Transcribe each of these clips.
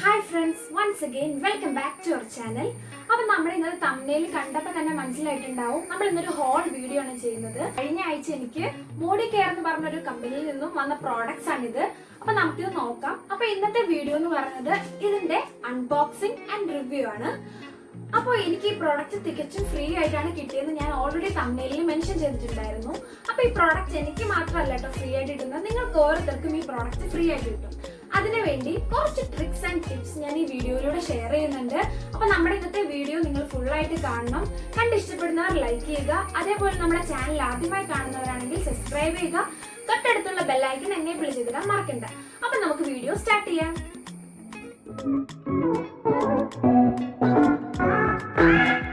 Hi friends, once again welcome back to our channel. അപ്പോൾ നമ്മൾ ഇന്നത്തെ തംബ്നെയിൽ കണ്ടപ്പോൾ തന്നെ മനസ്സിലായിട്ടുണ്ടാവും നമ്മൾ ഇന്നൊരു ഹോൾ വീഡിയോ ആണ് ചെയ്യുന്നത്. കഴിഞ്ഞ ആഴ്ച എനിക്ക് Modicare എന്ന് പറഞ്ഞ ഒരു കമ്പനിയിൽ നിന്നും വന്ന പ്രോഡക്ട്സ് ആണിത്. അപ്പോൾ നമുക്കിത് നോക്കാം. അപ്പോൾ ഇന്നത്തെ വീഡിയോ എന്ന് പറയുന്നത് ഇതിന്റെ അൺബോക്സിംഗ് ആൻഡ് റിവ്യൂ ആണ്. അപ്പോൾ എനിക്ക് ഈ പ്രോഡക്റ്റ് തികച്ചും ഫ്രീ ആയിട്ടാണ് കിട്ടിയെന്ന് ഞാൻ ഓൾറെഡി തംബ്നെയിലിൽ മെൻഷൻ ചെയ്തിട്ടുണ്ടായിരുന്നു. അപ്പോൾ ഈ പ്രോഡക്റ്റ് എനിക്ക് മാത്രമല്ല കേട്ടോ ഫ്രീ ആയിട്ട് കിട്ടുന്നത്, നിങ്ങൾക്ക് ഓരോരുത്തർക്കും ഈ പ്രോഡക്റ്റ് ഫ്രീ ആയിട്ട് കിട്ടും. അതിനുവേണ്ടി കുറച്ച് ട്രിക്സ് ആൻഡ് ടിപ്സ് ഞാൻ ഈ വീഡിയോയിലൂടെ ഷെയർ ചെയ്യുന്നുണ്ട്. അപ്പൊ നമ്മുടെ ഇന്നത്തെ വീഡിയോ നിങ്ങൾ ഫുൾ ആയിട്ട് കാണണം. കണ്ട് ഇഷ്ടപ്പെടുന്നവർ ലൈക്ക് ചെയ്യുക. അതേപോലെ നമ്മുടെ ചാനൽ ആദ്യമായി കാണുന്നവരാണെങ്കിൽ സബ്സ്ക്രൈബ് ചെയ്യുക. തൊട്ടടുത്തുള്ള ബെല്ലൈക്കൺ എനേബിൾ ചെയ്തിടാൻ മറക്കണ്ട. അപ്പൊ നമുക്ക് വീഡിയോ സ്റ്റാർട്ട് ചെയ്യാം.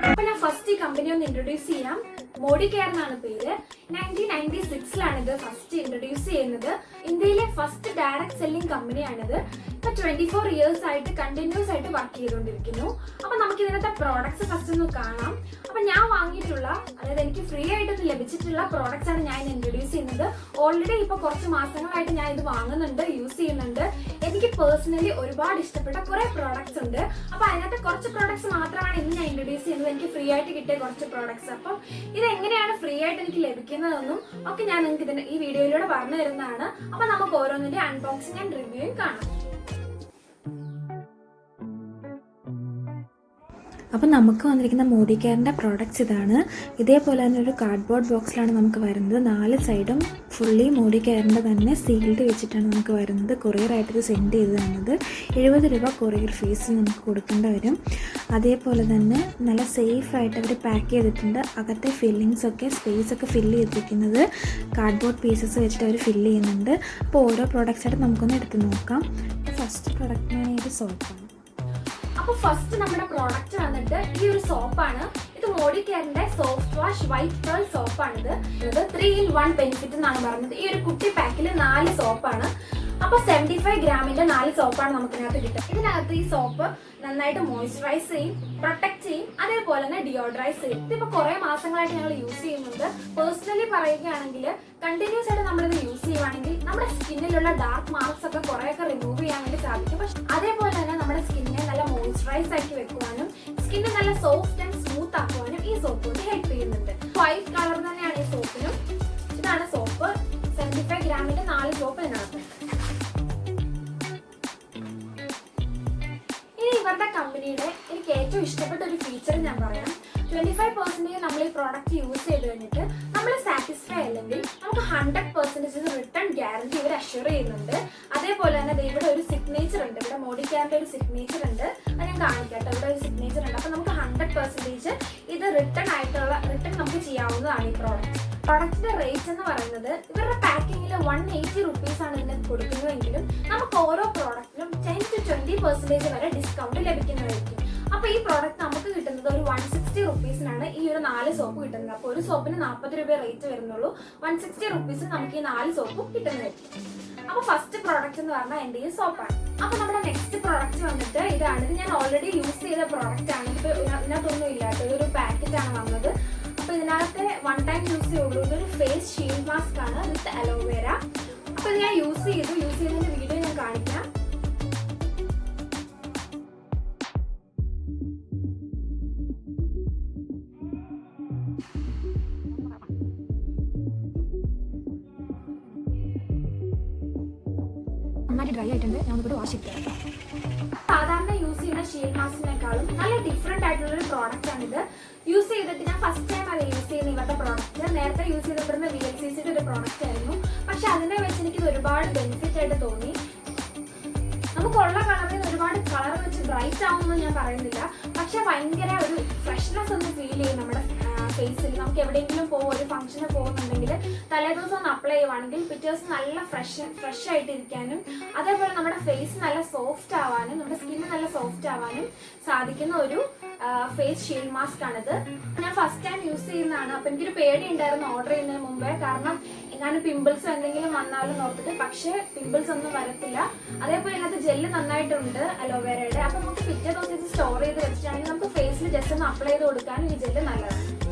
അപ്പൊ ഞാൻ ഫസ്റ്റ് ഈ കമ്പനി ഒന്ന് ഇൻട്രൊഡ്യൂസ് ചെയ്യാം. Modicare എന്നാണ് പേര്. 1996ലാണ് ഇത് ഫസ്റ്റ് ഇൻട്രൊഡ്യൂസ് ചെയ്യുന്നത്. ഇന്ത്യയിലെ ഫസ്റ്റ് ഡയറക്ട് സെല്ലിംഗ് കമ്പനിയാണിത്. ഇപ്പൊ 24 ഇയേഴ്സ് ആയിട്ട് കണ്ടിന്യൂസ് ആയിട്ട് വർക്ക് ചെയ്തുകൊണ്ടിരിക്കുന്നു. അപ്പൊ നമുക്ക് ഇതിനകത്തെ പ്രോഡക്ട്സ് ഫസ്റ്റ് ഒന്ന് കാണാം. അപ്പൊ ഞാൻ വാങ്ങിയിട്ടുള്ള, അതായത് എനിക്ക് ഫ്രീ ആയിട്ട് ലഭിച്ചിട്ടുള്ള പ്രോഡക്ട്സ് ആണ് ഞാൻ ഇൻട്രൊഡ്യൂസ് ചെയ്യുന്നത്. ഓൾറെഡി ഇപ്പൊ കുറച്ച് മാസങ്ങളായിട്ട് ഞാൻ ഇത് വാങ്ങുന്നുണ്ട്, യൂസ് ചെയ്യുന്നുണ്ട്. എനിക്ക് പേഴ്സണലി ഒരുപാട് ഇഷ്ടപ്പെട്ട കുറെ പ്രോഡക്ട്സ് ഉണ്ട്. അപ്പൊ അതിനകത്ത് കുറച്ച് പ്രോഡക്ട്സ് മാത്രമാണ് ഇന്ന് ഞാൻ ഇൻട്രൊഡ്യൂസ് ചെയ്യുന്നത്. എനിക്ക് ഫ്രീ ആയിട്ട് കിട്ടിയ കുറച്ച് പ്രോഡക്ട്സ്. അപ്പം ഇത് എങ്ങനെയാണ് ഫ്രീ ആയിട്ട് എനിക്ക് ലഭിക്കുന്നതെന്നും ഒക്കെ ഞാൻ നിങ്ങൾക്ക് ഇതിന്റെ ഈ വീഡിയോയിലൂടെ പറഞ്ഞു തരുന്നതാണ്. അപ്പൊ നമുക്ക് ഓരോന്നിന്റെ അൺബോക്സിംഗ് ആൻഡ് റിവ്യൂയും കാണാം. അപ്പോൾ നമുക്ക് വന്നിരിക്കുന്ന Modicareൻ്റെ പ്രോഡക്റ്റ്സ് ഇതാണ്. ഇതേപോലെ തന്നെ ഒരു കാർഡ്ബോർഡ് ബോക്സിലാണ് നമുക്ക് വരുന്നത്. 4 സൈഡും ഫുള്ളി Modicareൻ്റെ തന്നെ സീൽഡ് വെച്ചിട്ടാണ് നമുക്ക് വരുന്നത്. കൊറിയറായിട്ട് ഇത് സെൻഡ് ചെയ്ത് തന്നത്. 70 രൂപ കൊറിയർ ഫീസ് നമുക്ക് കൊടുക്കേണ്ടി വരും. അതേപോലെ തന്നെ നല്ല സേഫായിട്ട് അവർ പാക്ക് ചെയ്തിട്ടുണ്ട്. അകത്തെ ഫില്ലിങ്സ് ഒക്കെ സ്പേസ് ഒക്കെ ഫില്ല് ചെയ്തിരിക്കുന്നത് കാർഡ്ബോർഡ് പീസസ് വെച്ചിട്ട് അവർ ഫില്ല് ചെയ്യുന്നുണ്ട്. അപ്പോൾ ഓരോ പ്രോഡക്റ്റ്സായിട്ട് നമുക്കൊന്ന് എടുത്ത് നോക്കാം. ഫസ്റ്റ് പ്രോഡക്റ്റിന് ഇത് സോപ്പാണ്. അപ്പൊ ഫസ്റ്റ് നമ്മുടെ പ്രോഡക്റ്റ് വന്നിട്ട് ഈ ഒരു സോപ്പാണ്. ഇത് Modicareന്റെ സോഫ്റ്റ് വാഷ് വൈറ്റ് പേൾ സോപ്പാണിത്. ഇത് 3 in 1 ബെനിഫിറ്റ് എന്നാണ് പറഞ്ഞത്. ഈ ഒരു കുട്ടി പാക്കിൽ 4 സോപ്പാണ്. അപ്പൊ 75 ഗ്രാമിന്റെ 4 സോപ്പാണ് നമുക്ക് ഇതിനകത്ത് കിട്ടുക. ഇതിനകത്ത് ഈ സോപ്പ് നന്നായിട്ട് മോയ്സ്ചറൈസ് ചെയ്യും, പ്രൊട്ടക്ട് ചെയ്യും, അതേപോലെ തന്നെ ഡിയോഡറൈസ് ചെയ്യും. ഇതിപ്പോ കുറെ മാസങ്ങളായിട്ട് ഞങ്ങൾ യൂസ് ചെയ്യുന്നുണ്ട്. പേഴ്സണലി പറയുകയാണെങ്കിൽ കണ്ടിന്യൂസ് ആയിട്ട് നമ്മളിത് യൂസ് ചെയ്യുവാണെങ്കിൽ നമ്മുടെ സ്കിന്നിലുള്ള ഡാർക്ക് മാർക്സ് ഒക്കെ കുറെയൊക്കെ റിമൂവ് ചെയ്യാൻ വേണ്ടി സാധിക്കും. പക്ഷെ അതേപോലെ തന്നെ നമ്മുടെ സ്കിന്നിനെ നല്ല മോയ്സ്ചറൈസ് ആക്കി വെക്കുവാനും സ്കിന്ന് നല്ല സോഫ്റ്റ് ആൻഡ് സ്മൂത്ത് ആക്കുവാനും ഈ സോപ്പ് കൊണ്ട് ഹെൽപ്പ് ചെയ്യുന്നുണ്ട്. വൈറ്റ് കളർ തന്നെയാണ് ഈ സോപ്പിനും. ഇതാണ് സോപ്പ്. 75 ഗ്രാമിന്റെ 4 സോപ്പ് ഇതിനകത്ത്. ഇവരുടെ കമ്പനിയുടെ എനിക്ക് ഏറ്റവും ഇഷ്ടപ്പെട്ട ഒരു ഫീച്ചർ ഞാൻ പറയാം. 25% നമ്മൾ ഈ പ്രോഡക്റ്റ് യൂസ് ചെയ്ത് കഴിഞ്ഞിട്ട് നമ്മൾ സാറ്റിസ്ഫൈ അല്ലെങ്കിൽ നമുക്ക് 100% റിട്ടേൺ ഗ്യാരണ്ടി ഇവർ അഷ്യൂർ ചെയ്യുന്നുണ്ട്. അതേപോലെ തന്നെ ഇവിടെ ഒരു സിഗ്നേച്ചർ ഉണ്ട്. ഇവിടെ Modicareന്റെ ഒരു സിഗ്നേച്ചർ ഉണ്ട്. അത് ഞാൻ കാണിക്കട്ടെ. ഇവിടെ ഒരു സിഗ്നേച്ചർ ഉണ്ട്. അപ്പൊ നമുക്ക് 100% ഇത് റിട്ടേൺ നമുക്ക് ചെയ്യാവുന്നതാണ് ഈ പ്രോഡക്റ്റ്. പ്രോഡക്റ്റിന്റെ റേറ്റ് എന്ന് പറയുന്നത് ഇവരുടെ പാക്കിങ്ങിൽ 180 റുപ്പീസ് ആണ് ഇതിന് കൊടുക്കുന്നതെങ്കിലും നമുക്ക് ഓരോ പ്രോഡക്റ്റിലും 10 to 20% വരെ ഡിസ്കൗണ്ട് ലഭിക്കുന്നതായിരിക്കും. അപ്പൊ ഈ പ്രോഡക്റ്റ് നമുക്ക് കിട്ടുന്നത് ഒരു 160 റുപ്പീസിനാണ് ഈ ഒരു 4 സോപ്പ് കിട്ടുന്നത്. അപ്പൊ ഒരു സോപ്പിന് 40 രൂപ റേറ്റ് വരുന്നുള്ളൂ. 160 റുപ്പീസ് നമുക്ക് ഈ 4 സോപ്പും കിട്ടുന്നതായിരിക്കും. അപ്പൊ ഫസ്റ്റ് പ്രോഡക്റ്റ് എന്ന് പറഞ്ഞാൽ എന്റെ ഈ സോപ്പാണ്. അപ്പൊ നമ്മുടെ നെക്സ്റ്റ് പ്രോഡക്റ്റ് വന്നിട്ട് ഇതാണ്. ഇത് ഞാൻ ഓൾറെഡി യൂസ് ചെയ്ത പ്രോഡക്റ്റ് ആണ്. ഇപ്പൊ ഇതിനകത്തൊന്നും ഇല്ലാത്ത ഇതൊരു പാക്കറ്റ് ആണ് വന്നത്. അപ്പൊ ഇതിനകത്ത് 1 ടൈം യൂസ് ചെയ്യുള്ളൂ. ഇതൊരു ഫേസ് ഷീൽഡ് മാസ്ക് ആണ് വിത്ത് അലോവേര. അപ്പൊ ഇത് ഞാൻ യൂസ് ചെയ്തതിന്റെ വീഡിയോ ഞാൻ കാണിക്കാം. നന്നായിട്ട് ഡ്രൈ ആയിട്ടുണ്ട്. ഞാൻ ഇവിടെ വാഷ് ചെയ്തിട്ട് സാധാരണ യൂസ് ചെയ്യുന്ന ഷീൽഡ് മാസ്കിനേക്കാളും നല്ല ഡിഫറെന്റ് ആയിട്ടുള്ള ഒരു പ്രോഡക്റ്റ് ആണിത്. യൂസ് ചെയ്തിട്ട് ഞാൻ ഫസ്റ്റ് ടൈം അത് യൂസ് ചെയ്യുന്ന ഇവരുടെ പ്രോഡക്റ്റ്. നേരത്തെ യൂസ് ചെയ്തിട്ടുള്ള VLCCയുടെ ഒരു പ്രോഡക്റ്റ് ആയിരുന്നു. പക്ഷെ അതിനെ വെച്ച് എനിക്ക് ഒരുപാട് ബെനിഫിറ്റ് ആയിട്ട് തോന്നി. നമുക്കുള്ള കളറിൽ ഒരുപാട് കളർ വെച്ച് ബ്രൈറ്റ് ആവുമെന്ന് ഞാൻ പറയുന്നില്ല. പക്ഷെ ഭയങ്കര ഒരു ഫ്രഷ്നെസ് ഒന്ന് ഫീൽ ചെയ്യും നമ്മുടെ ഫേസിൽ. നമുക്ക് എവിടെയെങ്കിലും ഒരു ഫംഗ്ഷന് പോകുന്നുണ്ടെങ്കിൽ തലേദിവസം ഒന്ന് അപ്ലൈ ചെയ്യുവാണെങ്കിൽ പിറ്റേ ദിവസം നല്ല ഫ്രഷ് ആയിട്ട് ഇരിക്കാനും അതേപോലെ നമ്മുടെ ഫേസ് നല്ല സോഫ്റ്റ് ആവാനും നമ്മുടെ സ്കിന്ന് നല്ല സോഫ്റ്റ് ആവാനും സാധിക്കുന്ന ഒരു ഫേസ് ഷീൽഡ് മാസ്ക് ആണിത്. ഞാൻ ഫസ്റ്റ് ടൈം യൂസ് ചെയ്യുന്നതാണ്. അപ്പൊ എനിക്കൊരു പേടി ഉണ്ടായിരുന്നു ഓർഡർ ചെയ്യുന്നതിന് മുമ്പേ. കാരണം ഞാൻ പിമ്പിൾസ് എന്തെങ്കിലും വന്നാലും ഓർത്തിട്ട്. പക്ഷെ പിമ്പിൾസ് ഒന്നും വരത്തില്ല. അതേപോലെ ഇതിനകത്ത് ജെല്ല് നന്നായിട്ടുണ്ട് അലോവേരയുടെ. അപ്പൊ നമുക്ക് പിറ്റേ ദിവസം ഇത് സ്റ്റോർ ചെയ്ത് വെച്ചിട്ടാണെങ്കിൽ നമുക്ക് ഫേസിൽ ജസ്റ്റ് ഒന്ന് അപ്ലൈ ചെയ്ത് കൊടുക്കാനും ഈ ജെല്ല് നല്ലതാണ്.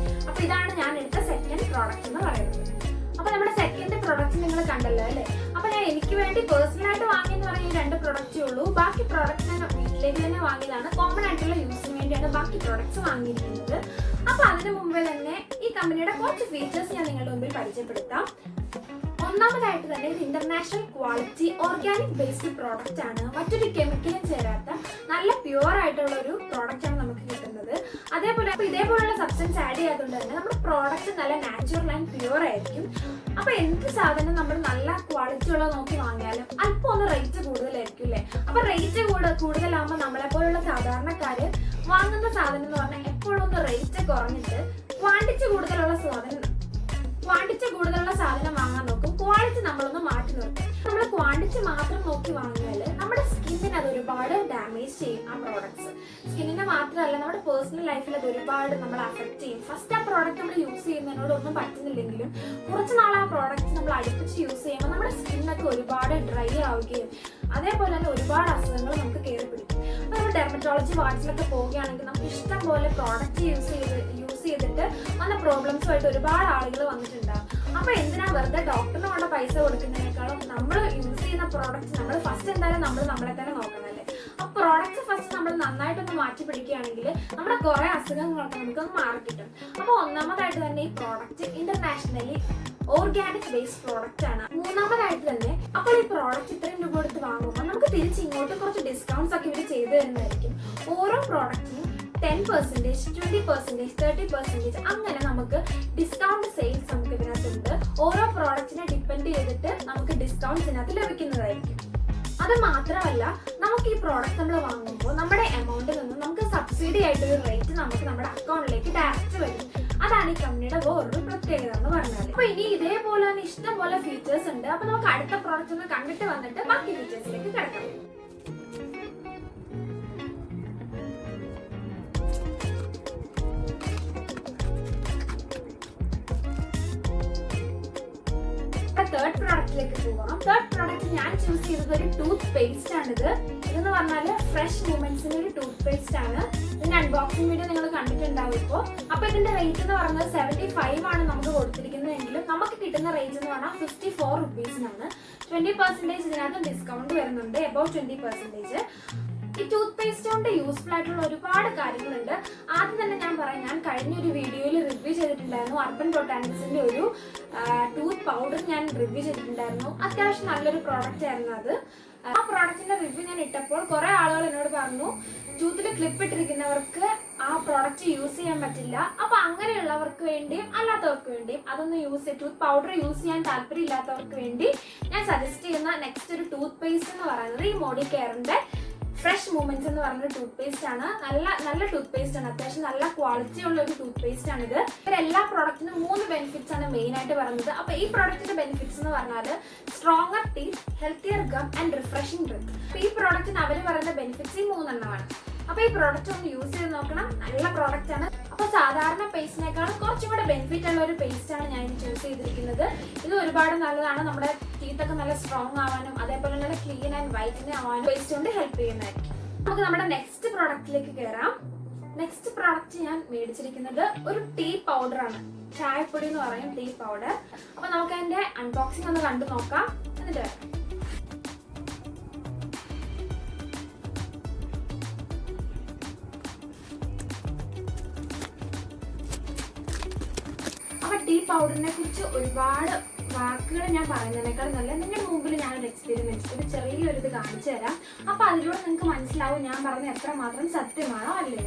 അപ്പൊ ഇതാണ് ഞാൻ എടുത്ത സെക്കൻഡ് പ്രോഡക്റ്റ് എന്ന് പറയുന്നത്. അപ്പൊ നമ്മുടെ സെക്കൻഡ് പ്രോഡക്റ്റ് നിങ്ങൾ കണ്ടല്ലോ അല്ലേ. അപ്പൊ ഞാൻ എനിക്ക് വേണ്ടി പേഴ്സണലായിട്ട് വാങ്ങിയെന്ന് പറഞ്ഞ ഈ 2 പ്രൊഡക്റ്റേ ഉള്ളൂ. ബാക്കി പ്രോഡക്റ്റ് ഞാൻ വീട്ടിലേക്ക് തന്നെ വാങ്ങിയതാണ്. കോമൺ ആയിട്ടുള്ള യൂസിന് വേണ്ടിയാണ് ബാക്കി പ്രോഡക്ട്സ് വാങ്ങിയിരിക്കുന്നത്. അപ്പൊ അതിന് മുമ്പേ തന്നെ ഈ കമ്പനിയുടെ കുറച്ച് ഫീച്ചേഴ്സ് ഞാൻ നിങ്ങളുടെ മുമ്പിൽ പരിചയപ്പെടുത്താം. ഒന്നാമതായിട്ട് തന്നെ ഇത് international quality organic based product ആണ്. മറ്റൊരു കെമിക്കലും ചേരാത്ത നല്ല പ്യുവർ ആയിട്ടുള്ള ഒരു പ്രോഡക്റ്റ് ആണ് നമുക്ക് കിട്ടുന്നത്. അതേപോലെ ഇതേപോലുള്ള സബ്സ്റ്റൻസ് ആഡ് ചെയ്യാത്തതുകൊണ്ട് തന്നെ നമ്മുടെ പ്രോഡക്റ്റ് നല്ല നാച്ചുറൽ ആൻഡ് പ്യുവർ ആയിരിക്കും. അപ്പൊ എന്ത് സാധനം നമ്മൾ നല്ല ക്വാളിറ്റി ഉള്ളത് നോക്കി വാങ്ങിയാലും അല്പം ഒന്ന് റേറ്റ് കൂടുതലായിരിക്കും അല്ലേ. അപ്പൊ റേറ്റ് കൂടുതലാകുമ്പോൾ നമ്മളെ പോലുള്ള സാധാരണക്കാര് വാങ്ങുന്ന സാധനം എന്ന് പറഞ്ഞാൽ എപ്പോഴും ഒന്ന് റേറ്റ് കുറഞ്ഞിട്ട് ക്വാണ്ടിറ്റി കൂടുതലുള്ള സാധനം വാങ്ങാൻ നോക്കും. ക്വാളിറ്റി നമ്മളൊന്ന് മാറ്റി നിർത്തും. നമ്മൾ ക്വാണ്ടിറ്റി മാത്രം നോക്കി വാങ്ങിയാൽ നമ്മുടെ സ്കിന്നിന് അത് ഒരുപാട് ഡാമേജ് ചെയ്യും. ആ പ്രോഡക്ട്സ് സ്കിന്നിനെ മാത്രമല്ല നമ്മുടെ പേഴ്സണൽ ലൈഫിൽ അത് ഒരുപാട് നമ്മൾ അഫക്ട് ചെയ്യും. ഫസ്റ്റ് ആ പ്രോഡക്റ്റ് നമ്മൾ യൂസ് ചെയ്യുന്നതിനോട് ഒന്നും പറ്റുന്നില്ലെങ്കിലും കുറച്ച് നാൾ ആ പ്രോഡക്റ്റ് നമ്മൾ അടുപ്പിച്ച് യൂസ് ചെയ്യുമ്പോൾ നമ്മുടെ സ്കിന്നൊക്കെ ഒരുപാട് ഡ്രൈ ആവുകയും അതേപോലെ തന്നെ ഒരുപാട് അസുഖങ്ങൾ നമുക്ക് കയറി പിടിക്കും. അപ്പൊ നമ്മൾ ഡെർമറ്റോളജി വാർഡ്സിലൊക്കെ പോവുകയാണെങ്കിൽ നമുക്ക് ഇഷ്ടം പോലെ പ്രോഡക്റ്റ് യൂസ് ചെയ്തിട്ട് വന്ന പ്രോബ്ലംസുമായിട്ട് ഒരുപാട് ആളുകൾ വന്നിട്ടുണ്ടാകും. അപ്പൊ എന്തിനാ വെറുതെ ഡോക്ടറിന് കൊണ്ട് പൈസ കൊടുക്കുന്നതിനേക്കാളും നമ്മൾ യൂസ് ചെയ്യുന്ന പ്രോഡക്റ്റ് നമ്മൾ ഫസ്റ്റ് എന്തായാലും നമ്മളെ തന്നെ നോക്കണല്ലേ. ആ പ്രോഡക്റ്റ് ഫസ്റ്റ് നമ്മൾ നന്നായിട്ടൊന്ന് മാറ്റി പിടിക്കുകയാണെങ്കിൽ നമ്മുടെ കുറെ അസുഖങ്ങളൊക്കെ നമുക്കൊന്ന് മാറി കിട്ടും. അപ്പൊ ഒന്നാമതായിട്ട് തന്നെ ഈ product internationally organic based product ആണ്. മൂന്നാമതായിട്ട് തന്നെ അപ്പോൾ ഈ പ്രോഡക്റ്റ് ഇത്രയും രൂപ കൊടുത്ത് വാങ്ങുമ്പോൾ നമുക്ക് തിരിച്ച് ഇങ്ങോട്ട് കുറച്ച് ഡിസ്കൗണ്ട്സ് ഒക്കെ ഇവർ ചെയ്തു തരുന്നതായിരിക്കും. ഓരോ പ്രോഡക്റ്റിനും 10%, 20%, 30% അങ്ങനെ നമുക്ക് ഡിസ്കൗണ്ട് സെയിൽസ് നമുക്ക് ഇതിനകത്തുണ്ട്. ഓരോ പ്രോഡക്റ്റിനെ ഡിപ്പെൻഡ് ചെയ്തിട്ട് നമുക്ക് ഡിസ്കൗണ്ട്സ് ഇതിനകത്ത് ലഭിക്കുന്നതായിരിക്കും. അത് മാത്രമല്ല നമുക്ക് ഈ പ്രോഡക്റ്റ് നമ്മൾ വാങ്ങുമ്പോൾ നമ്മുടെ എമൗണ്ടിൽ നിന്ന് നമുക്ക് സബ്സിഡി ആയിട്ടൊരു റേറ്റ് നമുക്ക് നമ്മുടെ അക്കൗണ്ടിലേക്ക് ഡയറക്റ്റ് വരും. അതാണ് ഈ കമ്പനിയുടെ വേറൊരു പ്രത്യേകത എന്ന് പറഞ്ഞാൽ. അപ്പൊ ഇനി ഇതേപോലെ തന്നെ ഇഷ്ടം പോലെ ഫീച്ചേഴ്സ് ഉണ്ട്. അപ്പൊ നമുക്ക് അടുത്ത പ്രോഡക്റ്റ് ഒന്ന് കണ്ടിട്ട് വന്നിട്ട് ബാക്കി ഫീച്ചേഴ്സിലേക്ക് കിടക്കാം. തേർഡ് പ്രോഡക്റ്റിലേക്ക് പോകാം. തേർഡ് പ്രോഡക്റ്റ് ഞാൻ ചൂസ് ചെയ്തത് ഒരു ടൂത്ത് പേസ്റ്റ് ആണിത്. ഇതെന്ന് പറഞ്ഞാൽ ഫ്രഷ് മൂമെന്റ്സിന്റെ ഒരു ടൂത്ത് പേസ്റ്റ് ആണ്. ഇതിന്റെ അൺബോക്സിംഗ് വീഡിയോ നിങ്ങൾ കണ്ടിട്ടുണ്ടാവും ഇപ്പോൾ. അപ്പൊ ഇതിന്റെ റേറ്റ് എന്ന് പറയുന്നത് 75 ആണ് നമുക്ക് കൊടുത്തിരിക്കുന്നതെങ്കിലും നമുക്ക് കിട്ടുന്ന റേറ്റ് എന്ന് പറഞ്ഞാൽ 54 റുപ്പീസിനാണ്. 20% ഇതിനകത്ത് ഡിസ്കൗണ്ട് വരുന്നുണ്ട്, അബൌട്ട് 20%. ഈ ടൂത്ത് പേസ്റ്റ് കൊണ്ട് യൂസ്ഫുൾ ആയിട്ടുള്ള ഒരുപാട് കാര്യങ്ങളുണ്ട്. ആദ്യം തന്നെ ഞാൻ പറയാം, ഞാൻ കഴിഞ്ഞൊരു വീഡിയോയിൽ റിവ്യൂ ചെയ്തിട്ടുണ്ടായിരുന്നു. അർബൻ ബൊട്ടാനിക്സിന്റെ ഒരു ടൂത്ത് പൗഡർ ഞാൻ റിവ്യൂ ചെയ്തിട്ടുണ്ടായിരുന്നു. അത്യാവശ്യം നല്ലൊരു പ്രോഡക്റ്റ് ആയിരുന്നു അത്. ആ പ്രോഡക്റ്റിന്റെ റിവ്യൂ ഞാൻ ഇട്ടപ്പോൾ കുറെ ആളുകൾ എന്നോട് പറഞ്ഞു ടൂത്തിൽ ക്ലിപ്പ് ഇട്ടിരിക്കുന്നവർക്ക് ആ പ്രോഡക്റ്റ് യൂസ് ചെയ്യാൻ പറ്റില്ല. അപ്പൊ അങ്ങനെയുള്ളവർക്ക് വേണ്ടിയും അല്ലാത്തവർക്ക് വേണ്ടിയും അതൊന്ന് ടൂത്ത് പൗഡർ യൂസ് ചെയ്യാൻ താല്പര്യം ഇല്ലാത്തവർക്ക് വേണ്ടി ഞാൻ സജസ്റ്റ് ചെയ്യുന്ന നെക്സ്റ്റ് ഒരു ടൂത്ത് പേസ്റ്റ് എന്ന് പറയുന്നത് ഈ മോഡിക്കെയറിന്റെ ഫ്രഷ് മൂമെന്റ്സ് എന്ന് പറഞ്ഞൊരു ടൂത്ത് പേസ്റ്റ് ആണ്. നല്ല ടൂത്ത് പേസ്റ്റ് ആണ്. അത്യാവശ്യം നല്ല ക്വാളിറ്റി ഉള്ള ഒരു ടൂത്ത് പേസ്റ്റ് ആണ് ഇത്. എല്ലാ പ്രോഡക്റ്റിനും 3 ബെനിഫിറ്റ്സ് ആണ് മെയിൻ ആയിട്ട് പറയുന്നത്. അപ്പൊ ഈ പ്രോഡക്റ്റിന്റെ ബെനിഫിറ്റ്സ് എന്ന് പറഞ്ഞാൽ stronger teeth, healthier gum and refreshing breath. ഈ പ്രോഡക്റ്റിന് അവർ പറയുന്ന ബെനിഫിറ്റ്സ് ഈ 3 എണ്ണമാണ്. അപ്പൊ ഈ പ്രോഡക്റ്റ് ഒന്ന് യൂസ് ചെയ്ത് നോക്കണം. നല്ല പ്രോഡക്റ്റ് ആണ്. അപ്പൊ സാധാരണ പേസ്റ്റിനേക്കാളും കുറച്ചും കൂടെ ബെനിഫിറ്റ് ഉള്ള ഒരു പേസ്റ്റ് ആണ് ഞാൻ ചൂസ് ചെയ്തിരിക്കുന്നത്. ഇത് ഒരുപാട് നല്ലതാണ്. നമ്മുടെ ടീത്തൊക്കെ നല്ല സ്ട്രോങ് ആവാനും അതേപോലെ നല്ല ക്ലീൻ ആൻഡ് വൈറ്റനിങ് ആവാനും പേസ്റ്റ് കൊണ്ട് ഹെൽപ്പ് ചെയ്യുന്നതായിരിക്കും. നമുക്ക് നമ്മുടെ നെക്സ്റ്റ് പ്രോഡക്റ്റിലേക്ക് കയറാം. നെക്സ്റ്റ് പ്രോഡക്റ്റ് ഞാൻ മേടിച്ചിരിക്കുന്നത് ഒരു ടീ പൗഡർ ആണ്. ചായപ്പൊടി എന്ന് പറയും, ടീ പൗഡർ. അപ്പൊ നമുക്ക് അതിന്റെ അൺബോക്സിംഗ് ഒന്ന് കണ്ടു നോക്കാം. എന്നിട്ട് ടീ പൗഡറിനെ കുറിച്ച് ഒരുപാട് വാക്കുകൾ ഞാൻ പറയുന്നതിനേക്കാൾ നല്ല നിങ്ങളുടെ മുമ്പിൽ ഞാനൊരു എക്സ്പെരിമെന്റ് ഒരു ചെറിയൊരു ഇത് കാണിച്ചു തരാം. അപ്പൊ അതിലൂടെ നിങ്ങൾക്ക് മനസ്സിലാവും ഞാൻ പറഞ്ഞ എത്രമാത്രം സത്യമാണോ അല്ലേ.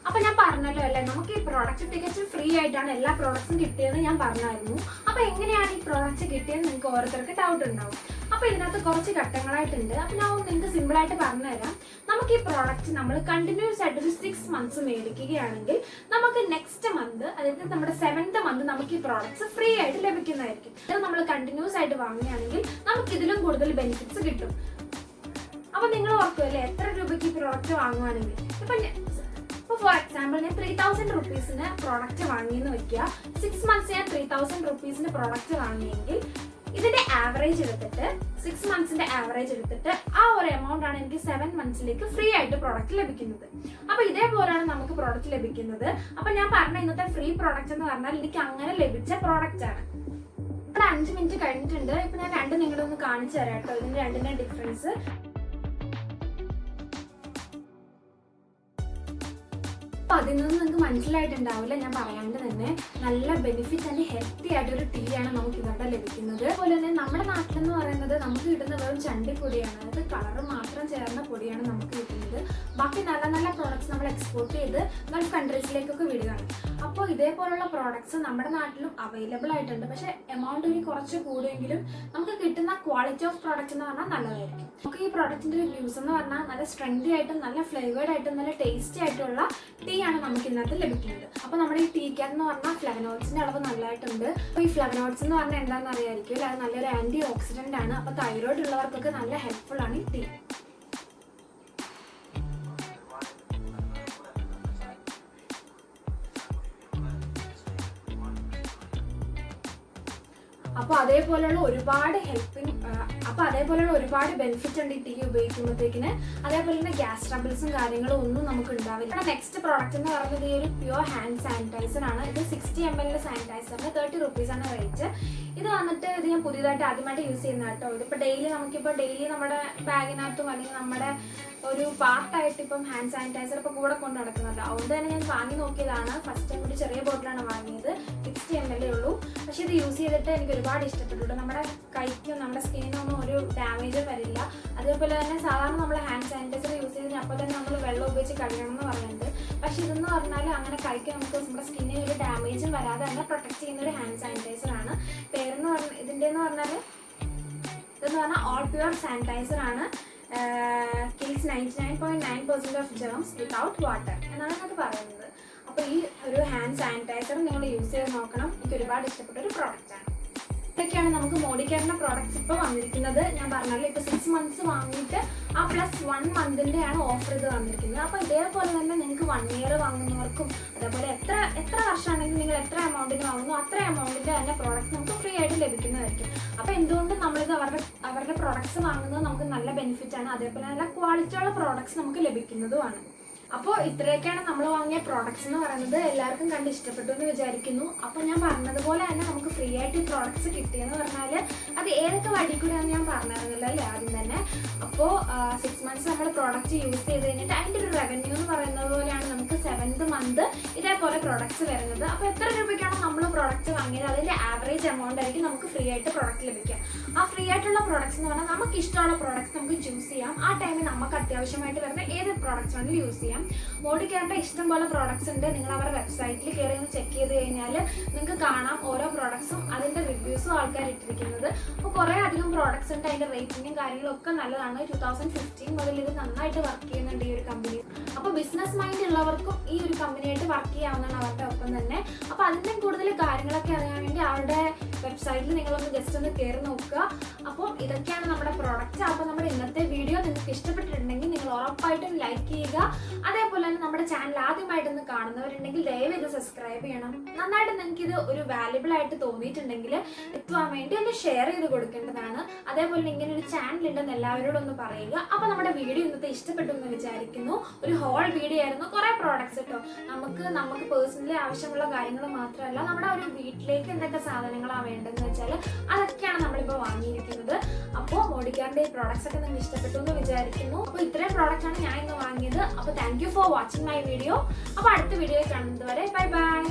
അപ്പൊ ഞാൻ പറഞ്ഞല്ലോ അല്ലേ, നമുക്ക് ഈ പ്രോഡക്റ്റ് തികച്ചും ഫ്രീ ആയിട്ടാണ് എല്ലാ പ്രോഡക്ട്സും കിട്ടിയെന്ന് ഞാൻ പറഞ്ഞായിരുന്നു. അപ്പൊ എങ്ങനെയാണ് ഈ പ്രോഡക്റ്റ് കിട്ടിയെന്ന് നിങ്ങൾക്ക് ഓരോരുത്തർക്ക് ഡൗട്ട് ഉണ്ടാവും. അപ്പൊ ഇതിനകത്ത് കുറച്ച് ഘട്ടങ്ങളായിട്ടുണ്ട്. അപ്പൊ ഞാൻ നിങ്ങൾക്ക് സിമ്പിൾ ആയിട്ട് പറഞ്ഞുതരാം. നമുക്ക് ഈ പ്രോഡക്റ്റ് നമ്മൾ കണ്ടിന്യൂസ് ആയിട്ട് ഒരു 6 months മേടിക്കുകയാണെങ്കിൽ നമുക്ക് നെക്സ്റ്റ് മന്ത്, അതായത് നമ്മുടെ 7th month നമുക്ക് ഈ പ്രോഡക്ട്സ് ഫ്രീ ആയിട്ട് ലഭിക്കുന്നതായിരിക്കും. അത് നമ്മൾ കണ്ടിന്യൂസ് ആയിട്ട് വാങ്ങുകയാണെങ്കിൽ നമുക്ക് ഇതിലും കൂടുതൽ ബെനിഫിറ്റ്സ് കിട്ടും. അപ്പൊ നിങ്ങൾ ഓർക്കുമല്ലേ എത്ര രൂപയ്ക്ക് ഈ പ്രോഡക്റ്റ് വാങ്ങുവാണെങ്കിൽ. അപ്പോൾ ഫോർ എക്സാമ്പിൾ ഞാൻ 3000 റുപ്പീസിന് പ്രോഡക്റ്റ് വാങ്ങിയെന്ന് വെക്കുക. 6 മന്ത്സ് ഞാൻ 3000 റുപ്പീസിന് പ്രോഡക്റ്റ് വാങ്ങിയെങ്കിൽ ഇതിന്റെ ആവറേജ് എടുത്തിട്ട് 6 മന്ത്സിന്റെ ആവറേജ് എടുത്തിട്ട് ആ ഒരു എമൗണ്ട് ആണ് എനിക്ക് 7 മന്ത്സിലേക്ക് ഫ്രീ ആയിട്ട് പ്രോഡക്റ്റ് ലഭിക്കുന്നത്. അപ്പൊ ഇതേപോലെയാണ് നമുക്ക് പ്രോഡക്റ്റ് ലഭിക്കുന്നത്. അപ്പൊ ഞാൻ പറഞ്ഞ ഇന്നത്തെ ഫ്രീ പ്രോഡക്റ്റ് എന്ന് പറഞ്ഞാൽ എനിക്ക് അങ്ങനെ ലഭിച്ച പ്രോഡക്റ്റ് ആണ്. ഇവിടെ 5 മിനിറ്റ് കഴിഞ്ഞിട്ടുണ്ട്. ഇപ്പൊ ഞാൻ രണ്ട് നിങ്ങളെ ഒന്ന് കാണിച്ചു തരാം കേട്ടോ, ഇതിന്റെ രണ്ടിന്റെ ഡിഫറൻസ്. അപ്പോൾ അതിൽ നിന്ന് നിങ്ങൾക്ക് മനസ്സിലായിട്ടുണ്ടാവില്ല, ഞാൻ പറയാണ്ട് തന്നെ നല്ല ബെനിഫിറ്റ് ആൻഡ് ഹെൽത്തി ആയിട്ടൊരു ടീ ആണ് നമുക്ക് ഇവിടെ ലഭിക്കുന്നത്. അതുപോലെ തന്നെ നമ്മുടെ നാട്ടിലെന്ന് പറയുന്നത് നമുക്ക് കിട്ടുന്ന വെറും ചണ്ടിപ്പൊടിയാണ്, അത് കളറ് മാത്രം ചേർന്ന പൊടിയാണ് നമുക്ക് കിട്ടുന്നത്. ബാക്കി നല്ല നല്ല പ്രോഡക്ട്സ് നമ്മൾ എക്സ്പോർട്ട് ചെയ്ത് ഗൾഫ് കൺട്രീസിലേക്കൊക്കെ വിടുകയാണ്. അപ്പോൾ ഇതേപോലുള്ള പ്രോഡക്ട്സ് നമ്മുടെ നാട്ടിലും അവൈലബിൾ ആയിട്ടുണ്ട്. പക്ഷേ എമൗണ്ട് ഒരു കുറച്ച് കൂടുമെങ്കിലും നമുക്ക് കിട്ടുന്ന ക്വാളിറ്റി ഓഫ് പ്രോഡക്റ്റ് എന്ന് പറഞ്ഞാൽ നല്ലതായിരിക്കും. നമുക്ക് ഈ പ്രോഡക്റ്റിന്റെ യൂസ് എന്ന് പറഞ്ഞാൽ നല്ല സ്ട്രെങ്തി ആയിട്ടും നല്ല ഫ്ലേവേർഡ് ആയിട്ടും നല്ല ടേസ്റ്റി ആയിട്ടുള്ള ടീ ആണ് നമുക്ക് ഇന്നത്തെ ലഭിക്കുന്നത്. അപ്പോൾ നമ്മുടെ ഈ ടീക്കകത്ത് എന്ന് പറഞ്ഞാൽ ഫ്ലവനോയിഡ്സിന്റെ അളവ് നല്ലതായിട്ടുണ്ട്. അപ്പോൾ ഈ ഫ്ലവനോയിഡ്സ് എന്ന് പറഞ്ഞാൽ എന്താണെന്ന് അറിയാമായിരിക്കും, അത് നല്ലൊരു ആന്റി ഓക്സിഡന്റ് ആണ്. അപ്പോൾ തൈറോയിഡ് ഉള്ളവർക്കൊക്കെ നല്ല ഹെൽപ്ഫുൾ ആണ് ഈ ടീ. അപ്പോൾ അതേപോലെയുള്ള ഒരുപാട് ബെനിഫിറ്റ് ഉണ്ട് ഈ ടീ ഉപയോഗിക്കുമ്പോഴത്തേക്കിന്. അതേപോലെ തന്നെ ഗ്യാസ് ട്രബിൾസും കാര്യങ്ങളും ഒന്നും നമുക്ക് ഉണ്ടാവില്ല. നെക്സ്റ്റ് പ്രോഡക്റ്റ് എന്ന് പറയുന്നത് ഈ ഒരു പ്യുവർ ഹാൻഡ് സാനിറ്റൈസർ ആണ്. ഇത് 60 ml സാനിറ്റൈസറിന് 30 റുപ്പീസ് ആണ് റേറ്റ്. ഇത് വന്നിട്ട് ഇത് ഞാൻ പുതിയതായിട്ട് ആദ്യമായിട്ട് യൂസ് ചെയ്യുന്ന കേട്ടോ. ഇതിപ്പോൾ ഡെയിലി നമ്മുടെ ബാഗിനകത്തും അല്ലെങ്കിൽ നമ്മുടെ ഒരു പാർട്ടായിട്ട് ഇപ്പം ഹാൻഡ് സാനിറ്റൈസർ ഇപ്പോൾ കൂടെ കൊണ്ട് നടക്കുന്നുണ്ട്. അതുകൊണ്ട് തന്നെ ഞാൻ വാങ്ങി നോക്കിയതാണ്. ഫസ്റ്റ് ടൈം ഒരു ചെറിയ ബോട്ടിലാണ് വാങ്ങിയത്, 60 ml ഉള്ളൂ. പക്ഷേ ഇത് യൂസ് ചെയ്തിട്ട് എനിക്ക് ഒരുപാട് ഇഷ്ടപ്പെട്ടു. നമ്മുടെ കൈക്കും നമ്മുടെ സ്കിന്നിനൊന്നും ഒരു ഡാമേജും വരില്ല. അതേപോലെ തന്നെ സാധാരണ നമ്മൾ ഹാൻഡ് സാനിറ്റൈസർ യൂസ് ചെയ്തതിന് അപ്പോൾ തന്നെ നമ്മൾ വെള്ളം ഉപയോഗിച്ച് കഴുകണം എന്ന് പറയുന്നുണ്ട്. പക്ഷേ ഇതെന്ന് പറഞ്ഞാൽ അങ്ങനെ കൈക്ക് നമുക്ക് നമ്മുടെ സ്കിന്നിന് ഒരു ഡാമേജും വരാതെ തന്നെ പ്രൊട്ടക്ട് ചെയ്യുന്ന ഒരു ഹാൻഡ് സാനിറ്റൈസർ ആണ്. ഇതെന്ന് പറഞ്ഞാൽ ഓൾ പ്യുവർ സാനിറ്റൈസർ ആണ്. kills 99.9% of germs without water എന്നാണ് അത് പറയുന്നത്. അപ്പോൾ ഈ ഒരു ഹാൻഡ് സാനിറ്റൈസർ നിങ്ങൾ യൂസ് ചെയ്ത് നോക്കണം. എനിക്ക് ഒരുപാട് ഇഷ്ടപ്പെട്ട ഒരു പ്രോഡക്റ്റ് ആണ്. ഇതൊക്കെയാണ് നമുക്ക് മോഡിക്കെയറിന്റെ പ്രോഡക്ട്സ് ഇപ്പോൾ വന്നിരിക്കുന്നത്. ഞാൻ പറഞ്ഞല്ലോ ഇപ്പോൾ 6 മന്ത്സ് വാങ്ങിയിട്ട് ആ +1 മന്തിൻ്റെയാണ് ഓഫർ ഇത് വന്നിരിക്കുന്നത്. അപ്പോൾ ഇതേപോലെ തന്നെ നിങ്ങൾക്ക് 1 ഇയർ വാങ്ങുന്നവർക്കും അതേപോലെ എത്ര വർഷമാണെങ്കിൽ നിങ്ങൾ എത്ര എമൗണ്ടിന് വാങ്ങുന്നു അത്ര എമൗണ്ടിൻ്റെ തന്നെ പ്രോഡക്റ്റ് നമുക്ക് ഫ്രീ ആയിട്ട് ലഭിക്കുന്നതായിരിക്കും. അപ്പോൾ എന്തുകൊണ്ട് നമ്മളിത് അവരുടെ പ്രോഡക്ട്സ് വാങ്ങുന്നത് നമുക്ക് നല്ല ബെനിഫിറ്റ് ആണ്. അതേപോലെ നല്ല ക്വാളിറ്റിയുള്ള പ്രോഡക്ട്സ് നമുക്ക് ലഭിക്കുന്നതുമാണ്. അപ്പോൾ ഇത്രയൊക്കെയാണ് നമ്മൾ വാങ്ങിയ പ്രോഡക്ട്സ് എന്ന് പറയുന്നത്. എല്ലാവർക്കും കണ്ട് ഇഷ്ടപ്പെട്ടു എന്ന് വിചാരിക്കുന്നു. അപ്പോൾ ഞാൻ പറഞ്ഞതുപോലെ തന്നെ നമുക്ക് ഫ്രീ ആയിട്ട് ഈ പ്രോഡക്ട്സ് കിട്ടിയെന്ന് പറഞ്ഞാൽ അത് ഏതൊക്കെ വഴി കൂടെയാണെന്ന് ഞാൻ പറഞ്ഞിരുന്നില്ല അല്ലേ ആദ്യം തന്നെ. അപ്പോൾ 6 മന്ത്സ് നമ്മൾ പ്രോഡക്റ്റ് യൂസ് ചെയ്ത് കഴിഞ്ഞിട്ട് അതിൻ്റെ ഒരു റവന്യൂ എന്ന് പറയുന്നത് പോലെയാണ് നമുക്ക് 7th മന്ത് ഇതേപോലെ പ്രോഡക്ട്സ് വരുന്നത്. അപ്പോൾ എത്ര രൂപയ്ക്കാണോ നമ്മൾ പ്രോഡക്റ്റ് വാങ്ങിയത് അതിൻ്റെ ആവറേജ് എമൗണ്ട് ആയിരിക്കും നമുക്ക് ഫ്രീ ആയിട്ട് പ്രോഡക്റ്റ് ലഭിക്കുക. ആ ഫ്രീ ആയിട്ടുള്ള പ്രോഡക്ട്സ് എന്ന് പറഞ്ഞാൽ നമുക്ക് ഇഷ്ടമുള്ള പ്രോഡക്ട്സ് നമുക്ക് ചൂസ് ചെയ്യാം. ആ ടൈമിൽ നമുക്ക് അത്യാവശ്യമായിട്ട് വരുന്ന ഏത് പ്രോഡക്റ്റ്സ് വേണമെങ്കിലും യൂസ് ചെയ്യാം. മോഡിക്കെയറിന്റെ ഇഷ്ടം പോലെ പ്രോഡക്ട്സ് ഉണ്ട്. നിങ്ങൾ അവരുടെ വെബ്സൈറ്റിൽ കയറി ഒന്ന് ചെക്ക് ചെയ്ത് കഴിഞ്ഞാൽ നിങ്ങൾക്ക് കാണാം ഓരോ പ്രോഡക്ട്സും അതിന്റെ റിവ്യൂസും ആൾക്കാർ ഇട്ടിരിക്കുന്നത്. അപ്പോൾ കുറേ അധികം പ്രോഡക്ട്സ് ഉണ്ട്. അതിന്റെ റേറ്റിംഗും കാര്യങ്ങളും ഒക്കെ നല്ലതാണ്. 2015 മുതൽ ഇത് നന്നായിട്ട് വർക്ക് ചെയ്യുന്നുണ്ട് ഈ ഒരു കമ്പനി. അപ്പോൾ ബിസിനസ് മൈൻഡ് ഉള്ളവർക്കും ഈ ഒരു കമ്പനിയായിട്ട് വർക്ക് ചെയ്യാവുന്നതാണ് അവരുടെ ഒപ്പം തന്നെ. അപ്പോൾ അതിന്റെ കൂടുതൽ കാര്യങ്ങളൊക്കെ അറിയാൻ വേണ്ടി അവരുടെ വെബ്സൈറ്റിൽ നിങ്ങളൊന്ന് ജസ്റ്റ് ഒന്ന് കയറി നോക്കുക. അപ്പോൾ ഇതൊക്കെയാണ് നമ്മുടെ പ്രോഡക്റ്റ്. അപ്പോൾ നമ്മുടെ ഇന്നത്തെ വീഡിയോ നിങ്ങൾക്ക് ഇഷ്ടപ്പെട്ടിട്ടുണ്ടെങ്കിൽ നിങ്ങൾ ഉറപ്പായിട്ടും ലൈക്ക് ചെയ്യുക. അതേപോലെ തന്നെ നമ്മുടെ ചാനൽ ആദ്യമായിട്ടൊന്ന് കാണുന്നവരുണ്ടെങ്കിൽ ദയവ് ഇത് സബ്സ്ക്രൈബ് ചെയ്യണം. നന്നായിട്ട് നിങ്ങൾക്ക് ഇത് ഒരു വാല്യുബിൾ ആയിട്ട് തോന്നിയിട്ടുണ്ടെങ്കിൽ എത്തുവാൻ വേണ്ടി ഒന്ന് ഷെയർ ചെയ്ത് കൊടുക്കേണ്ടതാണ്. അതേപോലെ ഇങ്ങനെ ഒരു ചാനൽ ഉണ്ടെന്ന് എല്ലാവരോടും ഒന്ന് പറയുക. അപ്പോൾ നമ്മുടെ വീഡിയോ ഇന്നത്തെ ഇഷ്ടപ്പെട്ടു എന്ന് വിചാരിക്കുന്നു. ഒരു ഹോൾ വീഡിയോ ആയിരുന്നു, കുറേ പ്രോഡക്ട്സ് കേട്ടോ. നമുക്ക് പേഴ്സണലി ആവശ്യമുള്ള കാര്യങ്ങൾ മാത്രമല്ല നമ്മുടെ ഒരു വീട്ടിലേക്ക് എന്തൊക്കെ സാധനങ്ങളാണ് വേണ്ടതെന്ന് വെച്ചാൽ അതൊക്കെയാണ് നമ്മളിപ്പോൾ വാങ്ങിയിരിക്കുന്നത്. അപ്പോൾ മോഡിക്കെയറിന്റെ ഈ പ്രോഡക്ട്സ് ഒക്കെ നിങ്ങൾക്ക് ഇഷ്ടപ്പെട്ടു എന്ന് വിചാരിക്കുന്നു. അപ്പോൾ ഇത്രയും പ്രോഡക്റ്റ് ആണ് ഞാൻ ഇന്ന് വാങ്ങിയത്. അപ്പോൾ thank you for watching my video. അപ്പോൾ അടുത്ത വീഡിയോ കാണുന്നത് വരെ ബൈ ബൈ.